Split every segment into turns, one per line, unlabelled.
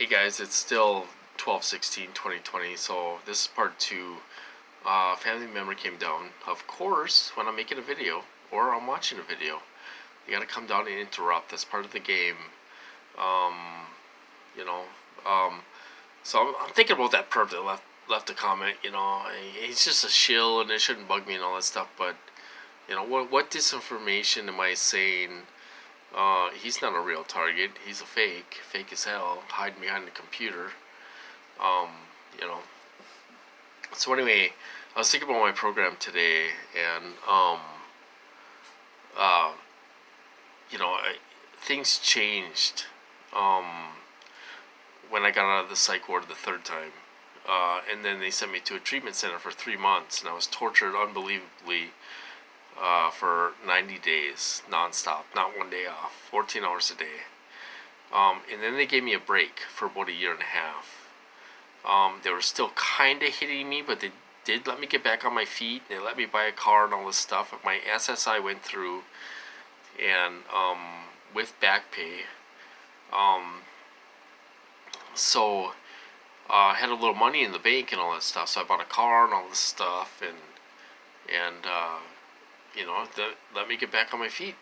Hey guys, it's still 12/16/2020, so this is part 2. Family member came down. Of course, when I'm making a video or I'm watching a video, you gotta come down and interrupt. That's part of the game. Um, you know, um, so I'm thinking about that perp that left a comment. He's just a shill and it shouldn't bug me and all that stuff. But what disinformation am I saying? He's not a real target. He's a fake as hell, hiding behind the computer. Um, you know. So anyway, I was thinking about my program today, and uh, things changed when I got out of the psych ward the third time, and then they sent me to a treatment center for 3 months, and I was tortured unbelievably for 90 days nonstop, not one day off, 14 hours a day. And then they gave me a break for about a year and a half. They were still kind of hitting me, but they did let me get back on my feet. They let me buy a car and all this stuff. My SSI went through, and with back pay. So I had a little money in the bank and all that stuff. So I bought a car and all this stuff, and let me get back on my feet.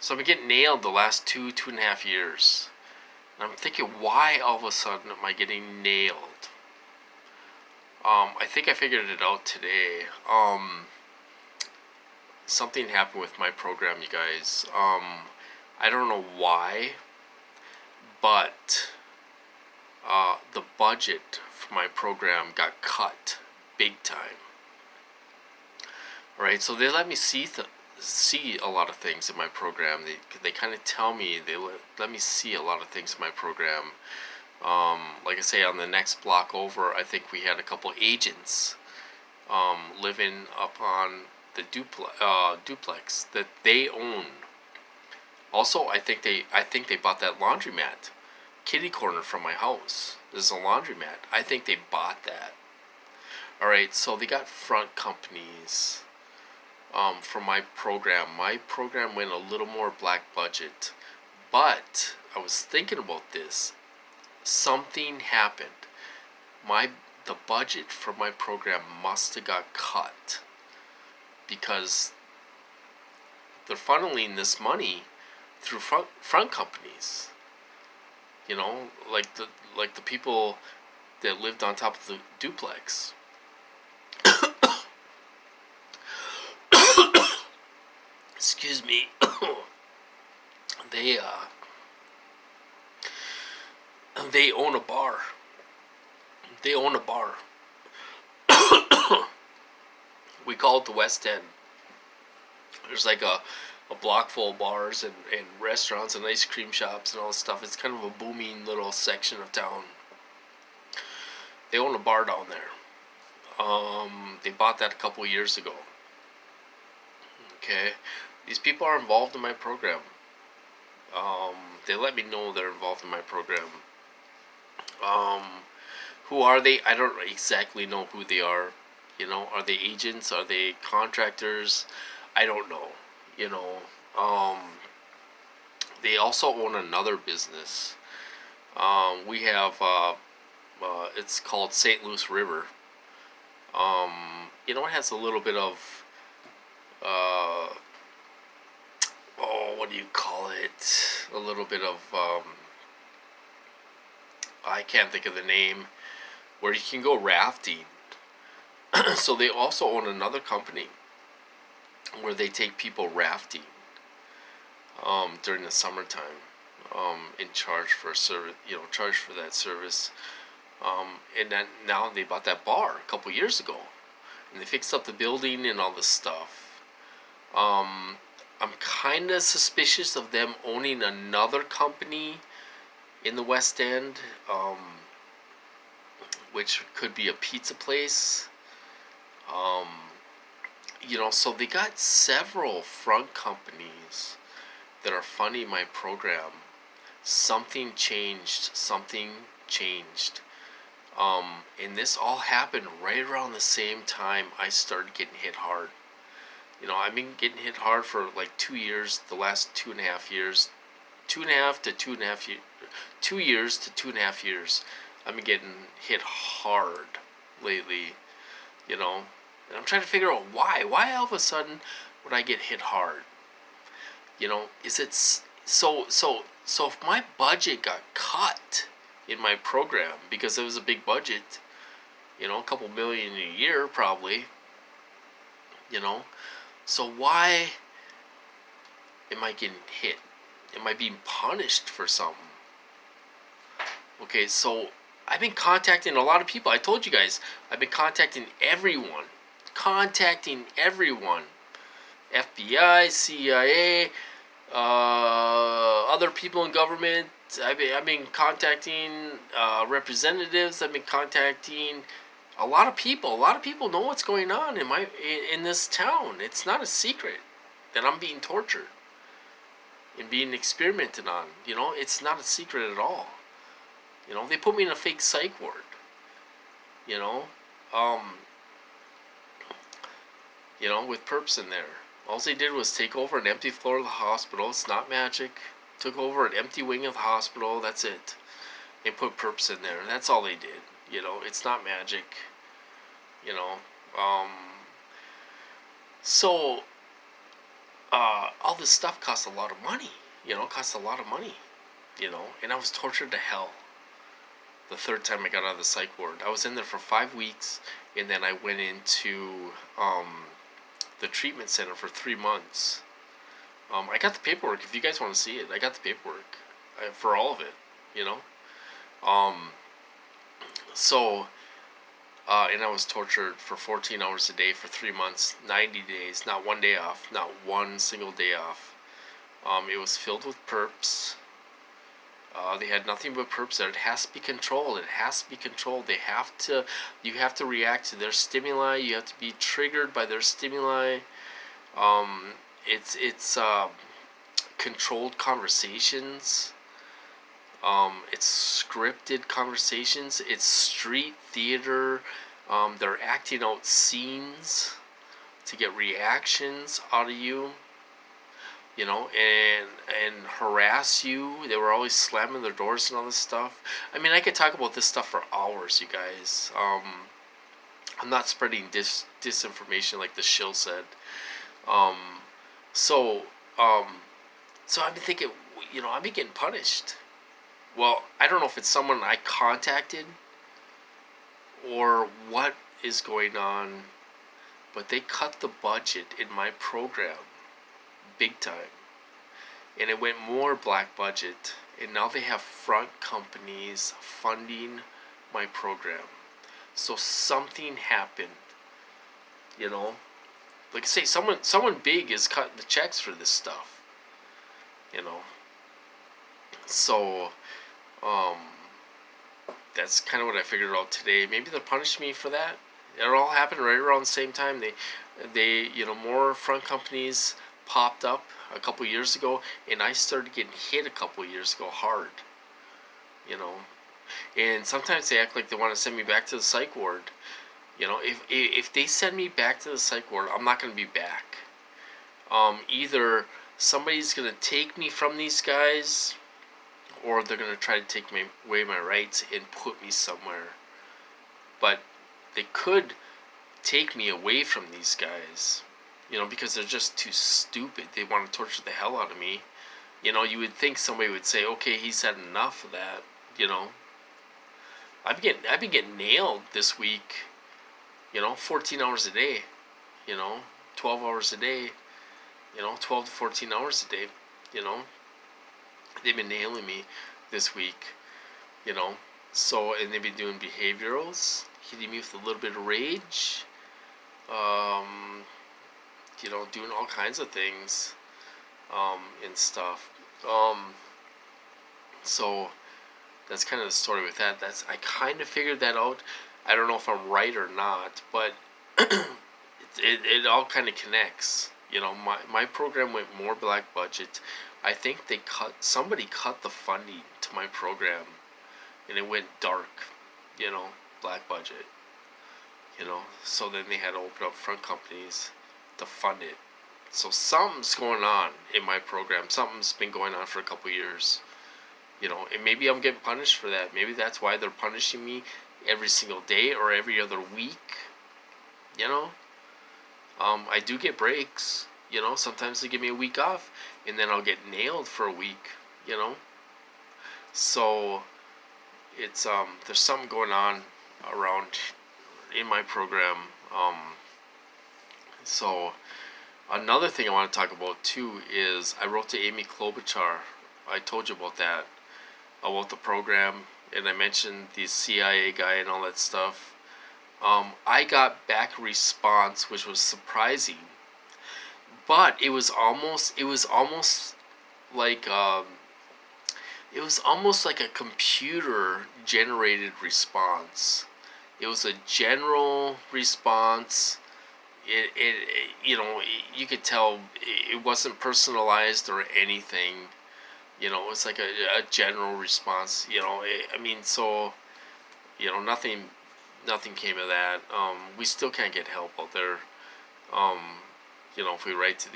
So I've been getting nailed the last 2.5 years. And I'm thinking, why all of a sudden am I getting nailed? I think I figured it out today. Something happened with my program, you guys. I don't know why, but the budget for my program got cut big time. All right, so they let me see a lot of things in my program. They kind of tell me, they let me see a lot of things in my program. Like I say, on the next block over, I think we had a couple agents living up on the duplex that they own. Also, I think they bought that laundromat, kitty corner from my house. There's a laundromat. I think they bought that. All right, so they got front companies for my program. My program went a little more black budget, but I was thinking about this. Something happened. The budget for my program must have got cut because they're funneling this money through front companies. Like the people that lived on top of the duplex. Excuse me. They own a bar. They own a bar. We call it the West End. There's like a block full of bars and restaurants and ice cream shops and all this stuff. It's kind of a booming little section of town. They own a bar down there. They bought that a couple years ago. Okay, these people are involved in my program. They let me know they're involved in my program. Who are they? I don't exactly know who they are. Are they agents? Are they contractors? I don't know. They also own another business. We have, it's called St. Louis River. It has a little bit of, what do you call it? A little bit of, I can't think of the name, where you can go rafting. So they also own another company where they take people rafting during the summertime, in charge for a service, charge for that service. And then now they bought that bar a couple years ago, and they fixed up the building and all this stuff. I'm kind of suspicious of them owning another company in the West End, which could be a pizza place. So they got several front companies that are funding my program. Something changed. And this all happened right around the same time I started getting hit hard. I've been getting hit hard for like 2 years, the last 2.5 years, 2.5 to 2.5 years, 2 years to 2.5 years. I've been getting hit hard lately, you know, and I'm trying to figure out why. Why all of a sudden would I get hit hard? You know, is it so? If my budget got cut in my program because it was a big budget, you know, a couple million a year probably, you know, so why am I getting hit? Am I being punished for something? Okay, so I've been contacting a lot of people. I told you guys, I've been contacting everyone. Contacting everyone. FBI, CIA, other people in government. I've been contacting representatives. I've been contacting a lot of people. A lot of people know what's going on in this town. It's not a secret that I'm being tortured and being experimented on. You know, it's not a secret at all. You know, they put me in a fake psych ward. You know, with perps in there. All they did was take over an empty floor of the hospital. It's not magic. Took over an empty wing of the hospital. That's it. They put perps in there. That's all they did. You know, it's not magic. You know, so all this stuff costs a lot of money. You know, costs a lot of money. You know, and I was tortured to hell the third time I got out of the psych ward. I was in there for 5 weeks, and then I went into the treatment center for 3 months. I got the paperwork. If you guys want to see it, I got the paperwork for all of it. You know, and I was tortured for 14 hours a day for 3 months, 90 days, not one day off, not one single day off. It was filled with perps. They had nothing but perps there. It has to be controlled. It has to be controlled. You have to react to their stimuli. You have to be triggered by their stimuli. It's controlled conversations. It's scripted conversations. It's street theater. They're acting out scenes to get reactions out of you. You know, and harass you. They were always slamming their doors and all this stuff. I mean, I could talk about this stuff for hours, you guys. I'm not spreading disinformation like the shill said. So I've been thinking, you know, I've been getting punished. Well, I don't know if it's someone I contacted or what is going on, but they cut the budget in my program big time, and it went more black budget, and now they have front companies funding my program. So something happened, you know, like I say, someone big is cutting the checks for this stuff, you know. So that's kind of what I figured out today. Maybe they'll punish me for that. It all happened right around the same time. They you know, more front companies popped up a couple years ago, and I started getting hit a couple years ago hard, you know. And sometimes they act like they want to send me back to the psych ward. You know, if they send me back to the psych ward, I'm not going to be back. Either somebody's going to take me from these guys, or they're going to try to take away my rights and put me somewhere. But they could take me away from these guys, you know, because they're just too stupid. They want to torture the hell out of me. You know, you would think somebody would say, okay, he's had enough of that, you know. I've been getting nailed this week, you know, 14 hours a day, you know, 12 hours a day, you know, 12 to 14 hours a day, you know. They've been nailing me this week, you know. So, and they've been doing behaviorals, hitting me with a little bit of rage, you know, doing all kinds of things, and stuff. So that's kind of the story with that. I kind of figured that out. I don't know if I'm right or not, but it all kind of connects. You know, my program went more black budget. I think somebody cut the funding to my program, and it went dark. You know, black budget. You know, so then they had to open up front companies to fund it. So something's going on in my program. Something's been going on for a couple years. And maybe I'm getting punished for that. Maybe that's why they're punishing me every single day or every other week. You know, I do get breaks. Sometimes they give me a week off, and then I'll get nailed for a week. You know, so it's there's something going on around in my program. So another thing I want to talk about too is I wrote to Amy Klobuchar. I told you about that, about the program, and I mentioned the CIA guy and all that stuff. I got back a response which was surprising, but it was almost like it was almost like a computer generated response. It was a general response. You could tell it wasn't personalized or anything. It was like a general response. So nothing came of that. We still can't get help out there. If we write to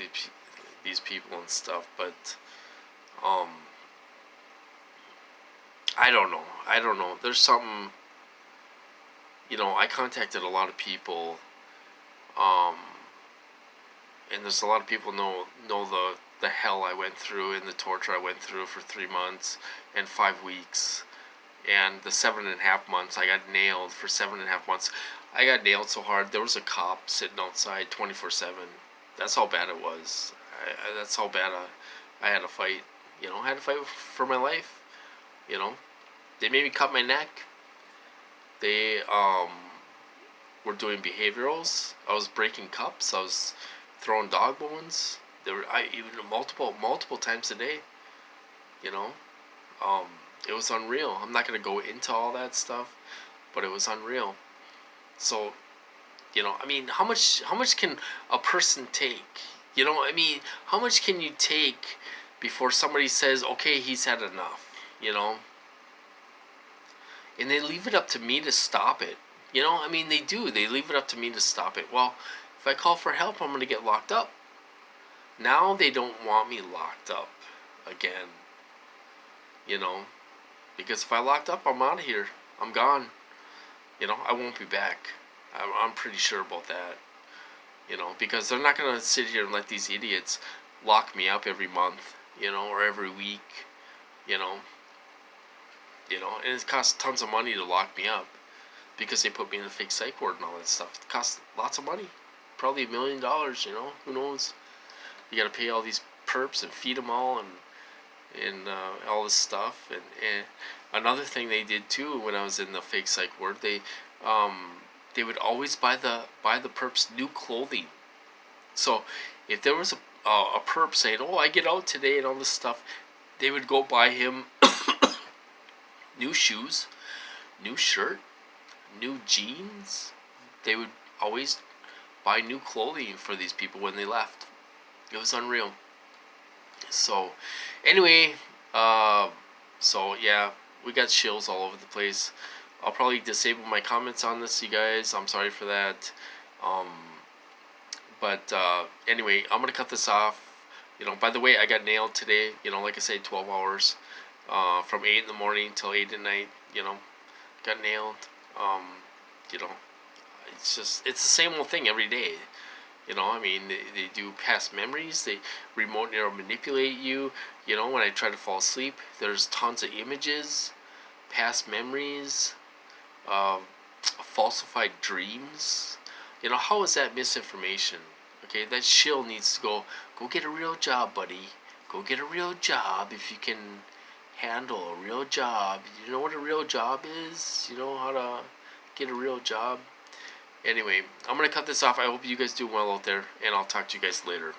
these people and stuff, but I don't know. There's something. I contacted a lot of people, and there's a lot of people know the hell I went through and the torture I went through for 3 months and 5 weeks, and the 7.5 months I got nailed for 7.5 months. I got nailed so hard there was a cop sitting outside 24/7. That's how bad it was. That's how bad I had to fight. I had to fight for my life. They made me cut my neck. They were doing behaviorals. I was breaking cups. I was throwing dog bones. Even multiple times a day. It was unreal. I'm not gonna go into all that stuff, but it was unreal. So, how much can a person take? How much can you take before somebody says, okay, he's had enough? And they leave it up to me to stop it. They do. They leave it up to me to stop it. Well, if I call for help, I'm going to get locked up. Now they don't want me locked up again. Because if I locked up, I'm out of here. I'm gone. I won't be back. I'm pretty sure about that. Because they're not going to sit here and let these idiots lock me up every month, or every week, and it costs tons of money to lock me up because they put me in the fake psych ward and all that stuff. It costs lots of money, probably $1 million. Who knows? You got to pay all these perps and feed them all and all this stuff. And another thing they did too when I was in the fake psych ward, they would always buy the perps new clothing. So if there was a perp saying, "Oh, I get out today" and all this stuff, they would go buy him new shoes, new shirt, new jeans. They would always buy new clothing for these people when they left. It was unreal. So, anyway, yeah, we got shills all over the place. I'll probably disable my comments on this, you guys. I'm sorry for that. But anyway, I'm gonna cut this off. By the way, I got nailed today. Like I say, 12 hours. From 8 in the morning till 8 at night, got nailed. It's the same old thing every day. They do past memories. They remote neural manipulate you. When I try to fall asleep, there's tons of images, past memories, falsified dreams. How is that misinformation? Okay, that shill needs to go get a real job, buddy. Go get a real job if you can handle a real job. You know what a real job is? You know how to get a real job? Anyway, I'm going to cut this off. I hope you guys do well out there, and I'll talk to you guys later.